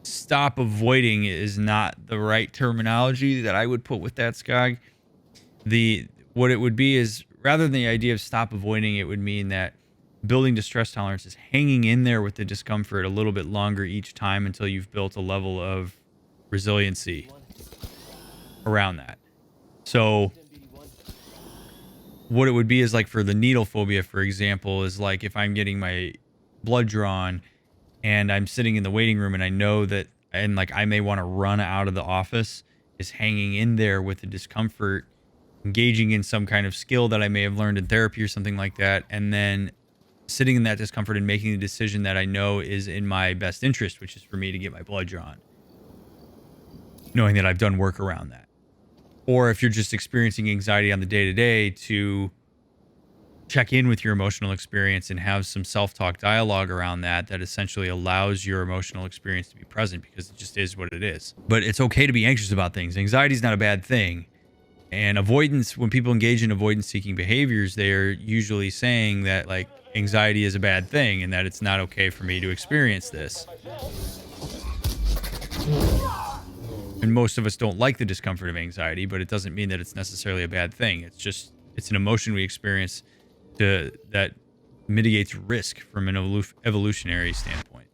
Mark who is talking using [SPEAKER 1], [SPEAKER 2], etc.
[SPEAKER 1] stop avoiding is not the right terminology that I would put with that, Skog. What it would be is, rather than the idea of stop avoiding, it would mean that building distress tolerance is hanging in there with the discomfort a little bit longer each time until you've built a level of resiliency around that. So what it would be is, like, for the needle phobia, for example, is like if I'm getting my blood drawn and I'm sitting in the waiting room and I know that, and like I may want to run out of the office, is hanging in there with the discomfort, engaging in some kind of skill that I may have learned in therapy or something like that, and then sitting in that discomfort and making the decision that I know is in my best interest, which is for me to get my blood drawn, knowing that I've done work around that. Or if you're just experiencing anxiety on the day-to-day, to check in with your emotional experience and have some self-talk dialogue around that essentially allows your emotional experience to be present, because it just is what it is. But it's okay to be anxious about things. Anxiety is not a bad thing. And avoidance, when people engage in avoidance-seeking behaviors, they're usually saying that, like, anxiety is a bad thing and that it's not okay for me to experience this. And most of us don't like the discomfort of anxiety, but it doesn't mean that it's necessarily a bad thing. It's an emotion we experience that mitigates risk from an evolutionary standpoint.